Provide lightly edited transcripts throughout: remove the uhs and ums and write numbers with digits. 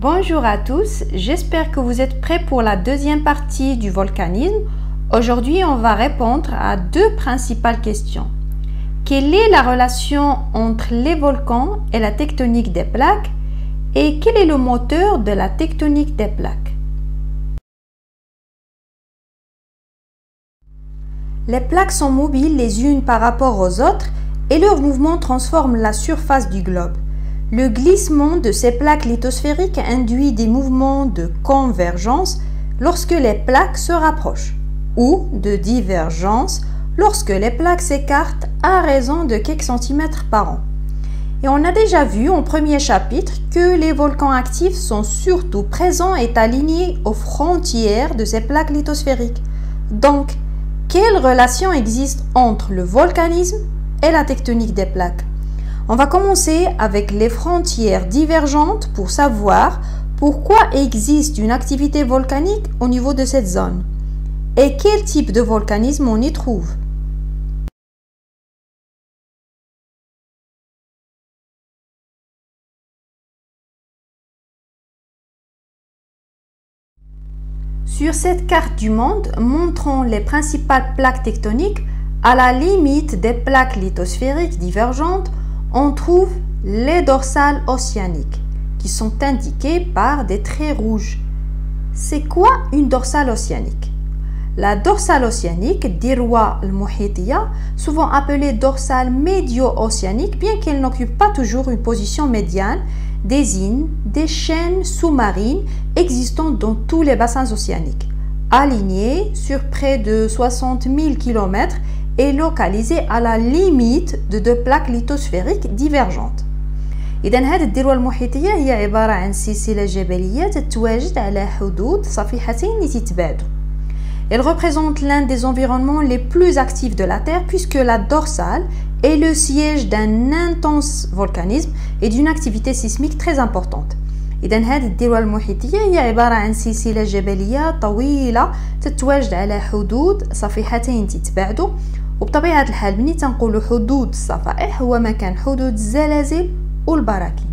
Bonjour à tous, j'espère que vous êtes prêts pour la deuxième partie du volcanisme. Aujourd'hui, on va répondre à deux principales questions. Quelle est la relation entre les volcans et la tectonique des plaques? Et quel est le moteur de la tectonique des plaques? Les plaques sont mobiles les unes par rapport aux autres et leur mouvement transforme la surface du globe. Le glissement de ces plaques lithosphériques induit des mouvements de convergence lorsque les plaques se rapprochent ou de divergence lorsque les plaques s'écartent à raison de quelques centimètres par an. Et on a déjà vu en premier chapitre que les volcans actifs sont surtout présents et alignés aux frontières de ces plaques lithosphériques. Donc, quelle relation existe entre le volcanisme et la tectonique des plaques? On va commencer avec les frontières divergentes pour savoir pourquoi existe une activité volcanique au niveau de cette zone et quel type de volcanisme on y trouve. Sur cette carte du monde, montrons les principales plaques tectoniques. À la limite des plaques lithosphériques divergentes, on trouve les dorsales océaniques, qui sont indiquées par des traits rouges. C'est quoi une dorsale océanique? La dorsale océanique, dirwa al-muhitiya, souvent appelée dorsale médio-océanique, bien qu'elle n'occupe pas toujours une position médiane, désigne des chaînes sous-marines existant dans tous les bassins océaniques. Alignée sur près de 60 000 km et localisée à la limite de deux plaques lithosphériques divergentes. إذا هذه الذروة المحيطية هي عبارة عن سلسلة جبلية تتواجد على حدود صفيحتين يتباعدوا. Elle représente l'un des environnements les plus actifs de la Terre puisque la dorsale est le siège d'un intense volcanisme et d'une activité sismique très importante. إذا هذه الذروة المحيطية هي عبارة عن سلسلة جبلية طويلة تتواجد على حدود صفيحتين تتباعدوا، وبطبيعة الحال ملي تنقولوا حدود الصفائح هو مكان حدود الزلازل والبراكين.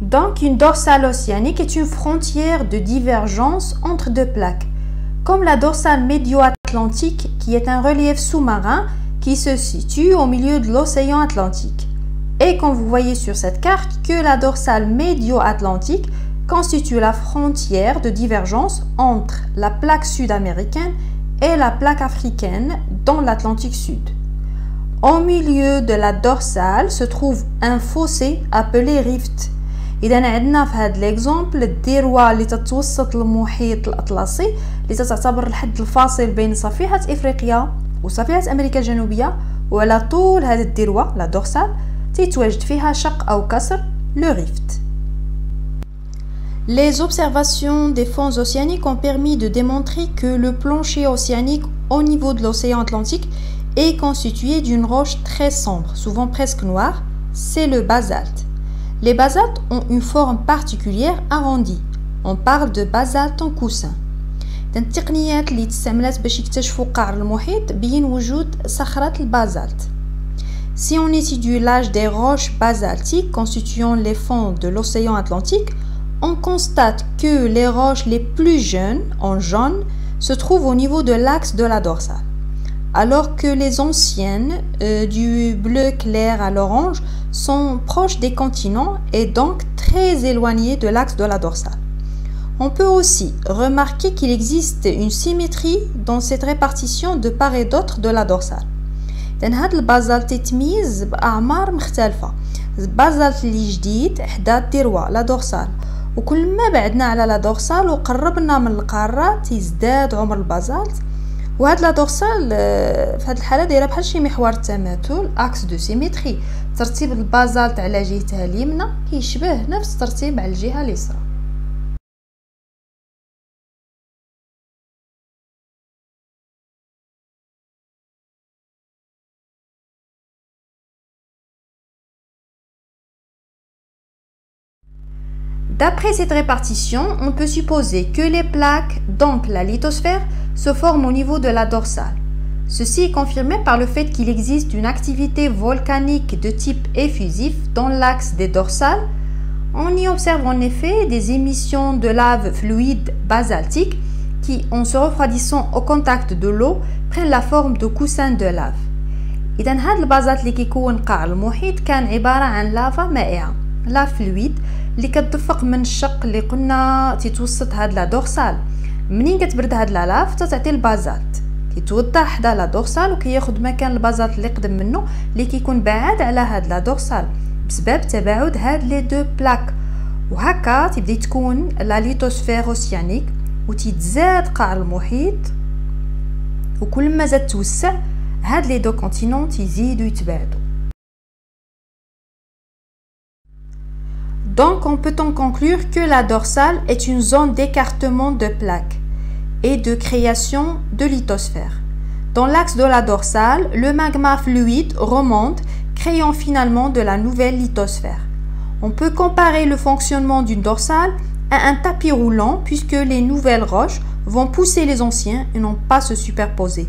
Donc, une dorsale océanique est une frontière de divergence entre deux plaques, comme la dorsale médio-atlantique qui est un relief sous-marin qui se situe au milieu de l'océan Atlantique. Et comme vous voyez sur cette carte que la dorsale médio-atlantique constitue la frontière de divergence entre la plaque sud-américaine et la plaque africaine dans l'Atlantique Sud. Au milieu de la dorsale se trouve un fossé appelé rift. إذا عندنا في هذا الإكزومبل الذروة اللي تتوسط المحيط الأطلسي اللي تعتبر الحد الفاصل بين صفيحة إفريقيا وصفيحة أمريكا الجنوبية، وعلى طول هذه الذروة لا دورسال تتواجد فيها شق أو كسر لو ريفت. Les observations des fonds océaniques ont permis de démontrer que le plancher océanique au niveau de l'océan Atlantique est constitué d'une roche très sombre, souvent presque noire, c'est le basalte. Les basaltes ont une forme particulière arrondie. On parle de basalte en coussin. التقنيات اللي استعملت باش يكتشفوا قعر المحيط بين وجود صخرة البازالت. Si on étudie l'âge des roches basaltiques constituant les fonds de l'océan Atlantique, on constate que les roches les plus jeunes, en jaune, se trouvent au niveau de l'axe de la dorsale, alors que les anciennes, du bleu clair à l'orange, sont proches des continents et donc très éloignées de l'axe de la dorsale. On peut aussi remarquer qu'il existe une symétrie dans cette répartition de part et d'autre de la dorsale. هذا البازالت يتميز بأعمار مختلفة. البازالت اللي جديد حدا الذروة لا دورسال، وكل ما بعدنا على لا دورسال وقربنا من القارة تزداد عمر البازالت. وهاد لا دورسال في هاد الحالة دايرة بحال شي محور التماثل اكس دو سيميتري. ترتيب البازالت على جهتها اليمنى كيشبه نفس الترتيب على الجهة اليسرى. D'après cette répartition, on peut supposer que les plaques, donc la lithosphère, se forment au niveau de la dorsale. Ceci est confirmé par le fait qu'il existe une activité volcanique de type effusif dans l'axe des dorsales. On y observe en effet des émissions de lave fluide basaltique qui, en se refroidissant au contact de l'eau, prennent la forme de coussins de lave. إذا هذا البازالت اللي كيكون قاع المحيط كان عبارة عن لافا مائعة، لا فلويد اللي كتدفق من الشق اللي قلنا تيتوسط هاد لا دورسال. منين كتبرد هاد لا لاف تعطي البازالت كيتوضع حدا لا دورسال وكياخد مكان البازالت اللي قدم منه اللي كيكون بعاد على هاد لا دورسال بسبب تباعد هاد لي دو بلاك، وهكا تبدا تكون لا ليتوسفير اوسيانيك وتتزاد قاع المحيط، وكل ما زاد توسع هاد لي دو كونتينون تيزيدو يتباعدو. Donc on peut en conclure que la dorsale est une zone d'écartement de plaques et de création de lithosphère. Dans l'axe de la dorsale, le magma fluide remonte, créant finalement de la nouvelle lithosphère. On peut comparer le fonctionnement d'une dorsale à un tapis roulant puisque les nouvelles roches vont pousser les anciens et non pas se superposer.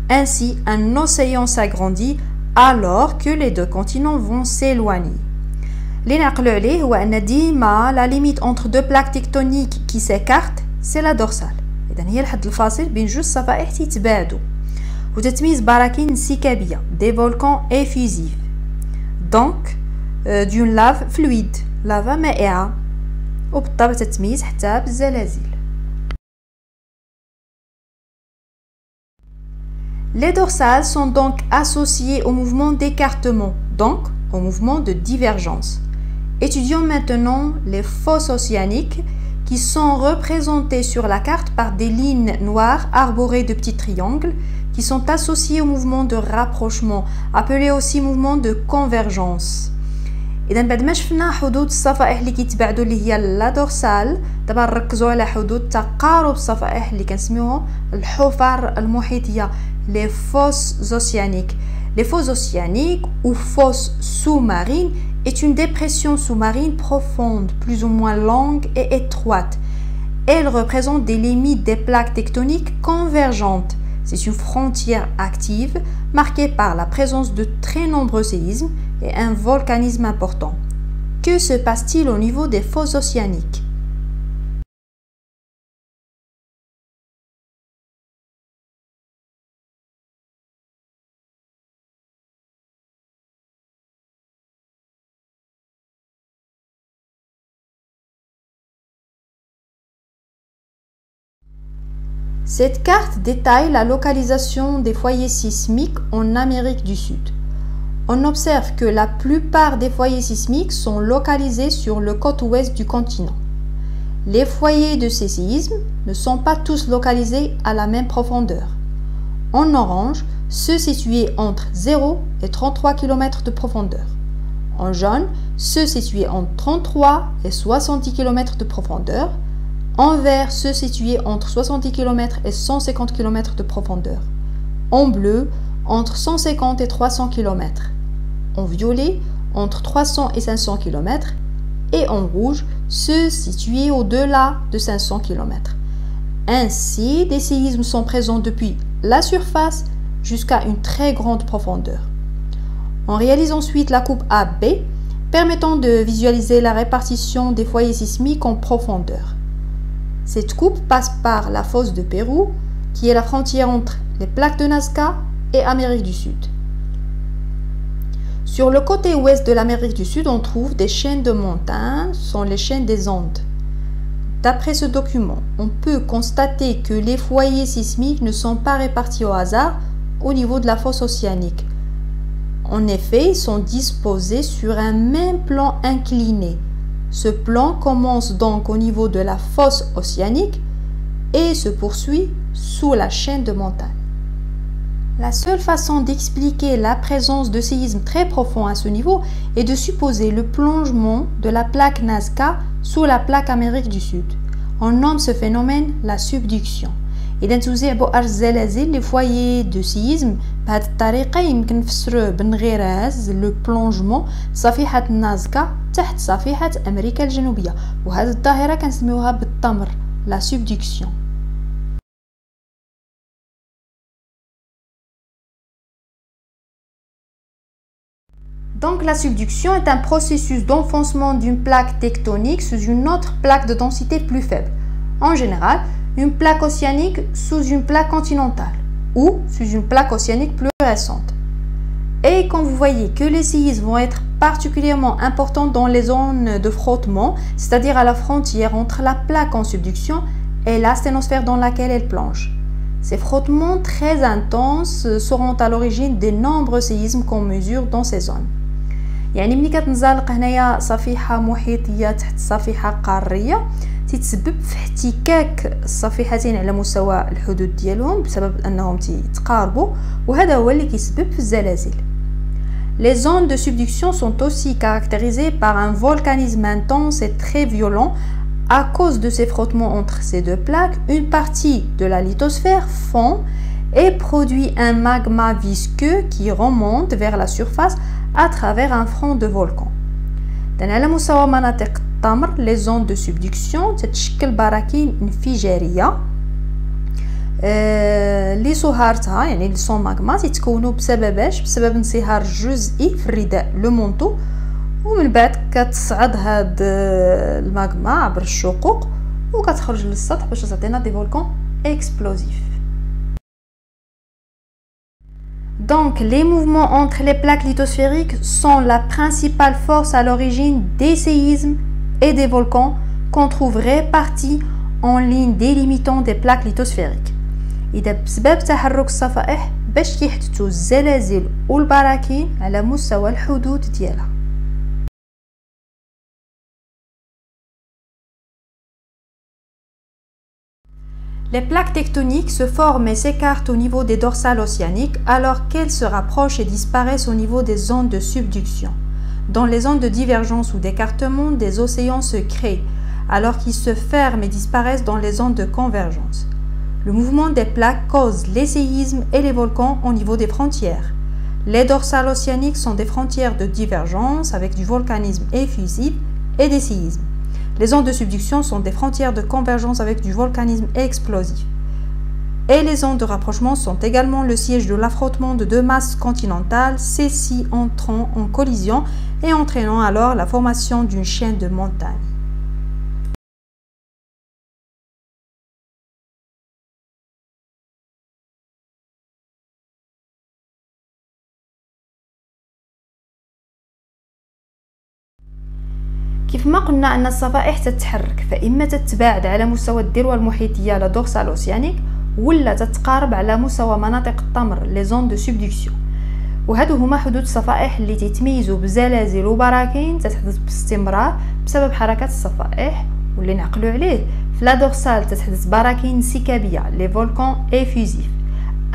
Ainsi, un océan s'agrandit alors que les deux continents vont s'éloigner. اللي نعقلوا عليه هو أن ديما la limite entre deux plaques tectoniques qui s'écartent c'est la dorsale. إذن هي الحد الفاصل بين جوج صفائح تتباعدوا وتتميز براكين انسكابية des volcans effusifs donc d'une lave fluide lava مائعة وبالطبع تتميز حتى بالزلازل. Les dorsales sont donc associées au mouvement d'écartement, donc au mouvement de divergence. Étudions maintenant les fosses océaniques qui sont représentées sur la carte par des lignes noires arborées de petits triangles qui sont associés au mouvement de rapprochement, appelé aussi mouvement de convergence. إذا بعد ما شفنا حدود الصفائح اللي كيتباعدوا اللي هي لا دورسال، دابا نركزوا على حدود تقارب الصفائح اللي كنسميوهم الحفر المحيطية les fosses océaniques. Les fosses océaniques ou fosses sous-marines est une dépression sous-marine profonde, plus ou moins longue et étroite. Elle représente des limites des plaques tectoniques convergentes. C'est une frontière active marquée par la présence de très nombreux séismes et un volcanisme important. Que se passe-t-il au niveau des fosses océaniques? Cette carte détaille la localisation des foyers sismiques en Amérique du Sud. On observe que la plupart des foyers sismiques sont localisés sur le côte ouest du continent. Les foyers de ces séismes ne sont pas tous localisés à la même profondeur. En orange, ceux situés entre 0 et 33 km de profondeur. En jaune, ceux situés entre 33 et 70 km de profondeur. En vert, ceux situés entre 70 km et 150 km de profondeur. En bleu, entre 150 et 300 km. En violet, entre 300 et 500 km. Et en rouge, ceux situés au-delà de 500 km. Ainsi, des séismes sont présents depuis la surface jusqu'à une très grande profondeur. On réalise ensuite la coupe AB, permettant de visualiser la répartition des foyers sismiques en profondeur. Cette coupe passe par la fosse de Pérou, qui est la frontière entre les plaques de Nazca et Amérique du Sud. Sur le côté ouest de l'Amérique du Sud, on trouve des chaînes de montagnes, ce sont les chaînes des Andes. D'après ce document, on peut constater que les foyers sismiques ne sont pas répartis au hasard au niveau de la fosse océanique. En effet, ils sont disposés sur un même plan incliné. Ce plan commence donc au niveau de la fosse océanique et se poursuit sous la chaîne de montagnes. La seule façon d'expliquer la présence de séismes très profonds à ce niveau est de supposer le plongement de la plaque Nazca sous la plaque Amérique du Sud. On nomme ce phénomène la subduction. إذا توزيع بؤر الزلازل لي فوايي دو سيزم بهذه الطريقة يمكن نفسروه بنغراز لو بلونجمون صفيحة نازكا تحت صفيحة أمريكا الجنوبية، وهذه الظاهرة كنسميوها بالتمر la subduction. Donc la subduction est un processus d'enfoncement d'une plaque tectonique sous une autre plaque de densité plus faible. En général, une plaque océanique sous une plaque continentale ou sous une plaque océanique plus récente. Et quand vous voyez que les séismes vont être particulièrement importants dans les zones de frottement, c'est-à-dire à la frontière entre la plaque en subduction et la sténosphère dans laquelle elle plonge. Ces frottements très intenses seront à l'origine des nombreux séismes qu'on mesure dans ces zones. يعني ملي كتنزلق هنايا صفيحة محيطية تحت صفيحة قارية تتسبب في احتكاك الصفيحتين على مستوى الحدود ديالهم بسبب انهم تقاربوا، وهذا هو اللي كيسبب في الزلازل. Les zones de subduction sont aussi caractérisées par un volcanisme intense et très violent. À cause de ces frottements entre ces deux plaques, une partie de la lithosphère fond et produit un magma visqueux qui remonte vers la surface à travers un front de volcan. على مستوى مناطق التمر les zones de subduction تتشكل براكين انفجارية اللي صهارتها يعني اللي سون ماغما تتكونوا بسبب انصهار جزئي في الرداء لو مونطو، ومن بعد كتصعد هاد الماغما عبر الشقوق وكتخرج للسطح باش تعطينا دي فولكان اكسبلوزيف. Donc, les mouvements entre les plaques lithosphériques sont la principale force à l'origine des séismes et des volcans qu'on trouve répartis en lignes délimitant des plaques lithosphériques. إذا بسبب تحرك الصفائح باش كيحدثوا الزلازل والبراكين على مستوى الحدود ديالها. Les plaques tectoniques se forment et s'écartent au niveau des dorsales océaniques alors qu'elles se rapprochent et disparaissent au niveau des zones de subduction. Dans les zones de divergence ou d'écartement, des océans se créent alors qu'ils se ferment et disparaissent dans les zones de convergence. Le mouvement des plaques cause les séismes et les volcans au niveau des frontières. Les dorsales océaniques sont des frontières de divergence avec du volcanisme effusif et des séismes. Les zones de subduction sont des frontières de convergence avec du volcanisme explosif. Et les zones de rapprochement sont également le siège de l'affrontement de deux masses continentales, celles-ci entrant en collision et entraînant alors la formation d'une chaîne de montagnes. كيف ما قلنا أن الصفائح تتحرك فإما تتباعد على مستوى الذروة المحيطية لا دورسال أوسيانيك ولا تتقارب على مستوى مناطق التمر لي زون دو سوبدكسيون، وهادو هما حدود الصفائح اللي تيتميزوا بزلازل وبراكين تتحدث باستمرار بسبب حركات الصفائح، واللي نعقلوا عليه في لا دورسال تتحدث براكين انسكابية لي فولكان افيزيف،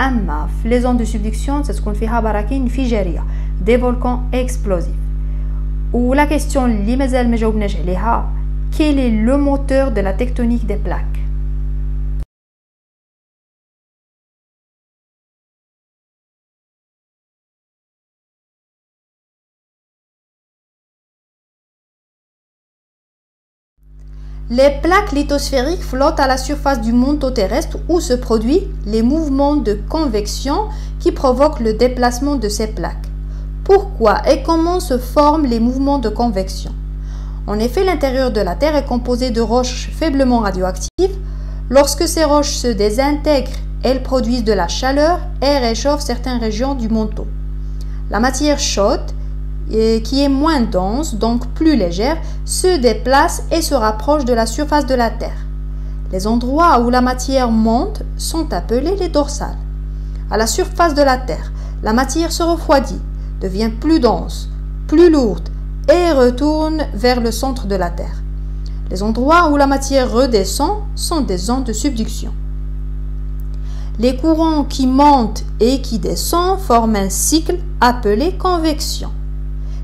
اما في لي زون دو سوبدكسيون تتكون فيها براكين انفجارية دي فولكان اكسبلوزيف. Ou la question اللي مازال ما جاوبناش عليها quel est le moteur de la tectonique des plaques? Les plaques lithosphériques flottent à la surface du manteau terrestre où se produisent les mouvements de convection qui provoquent le déplacement de ces plaques. Pourquoi et comment se forment les mouvements de convection? En effet, l'intérieur de la Terre est composé de roches faiblement radioactives. Lorsque ces roches se désintègrent, elles produisent de la chaleur et réchauffent certaines régions du manteau. La matière chaude, qui est moins dense, donc plus légère, se déplace et se rapproche de la surface de la Terre. Les endroits où la matière monte sont appelés les dorsales. À la surface de la Terre, la matière se refroidit, devient plus dense, plus lourde et retourne vers le centre de la Terre. Les endroits où la matière redescend sont des zones de subduction. Les courants qui montent et qui descendent forment un cycle appelé convection.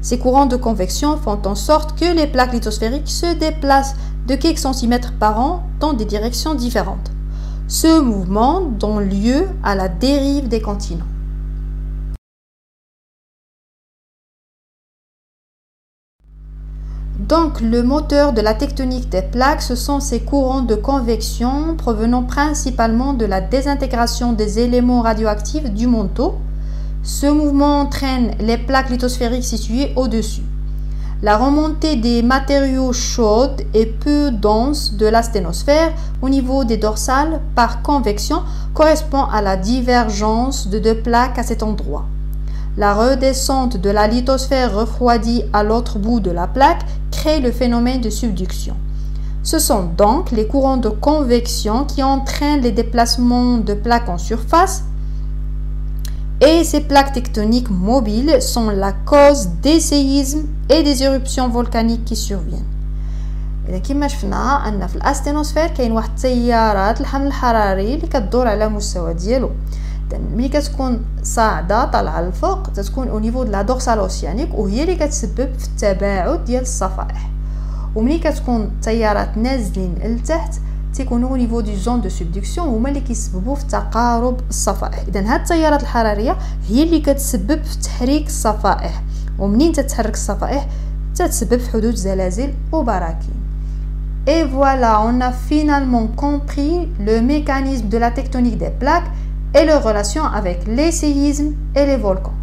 Ces courants de convection font en sorte que les plaques lithosphériques se déplacent de quelques centimètres par an dans des directions différentes. Ce mouvement donne lieu à la dérive des continents. Donc, le moteur de la tectonique des plaques, ce sont ces courants de convection provenant principalement de la désintégration des éléments radioactifs du manteau. Ce mouvement entraîne les plaques lithosphériques situées au-dessus. La remontée des matériaux chauds et peu denses de la sténosphère au niveau des dorsales par convection correspond à la divergence de deux plaques à cet endroit. La redescente de la lithosphère refroidie à l'autre bout de la plaque crée le phénomène de subduction. Ce sont donc les courants de convection qui entraînent les déplacements de plaques en surface. Et ces plaques tectoniques mobiles sont la cause des séismes et des éruptions volcaniques qui surviennent. إذا كما شفنا أن في الأستينوسفير كاين واحد التيارات الحمل الحراري اللي كتدور على مستوى ديالو. ملي كتكون صاعدة طالعة للفوق تتكون au niveau de la dorsale océanique وهي اللي كتسبب في التباعد ديال الصفائح. وملي كتكون التيارات نازلين لتحت تيكونوا au niveau du zone de subduction هما اللي كيسببوا في تقارب الصفائح. اذا هاد التيارات الحراريه هي اللي كتسبب في تحريك الصفائح ومنين تتحرك الصفائح تتسبب في حدوث زلازل وبراكين. Et voilà, on a finalement compris le mécanisme de la tectonique des plaques et leur relation avec les séismes et les volcans.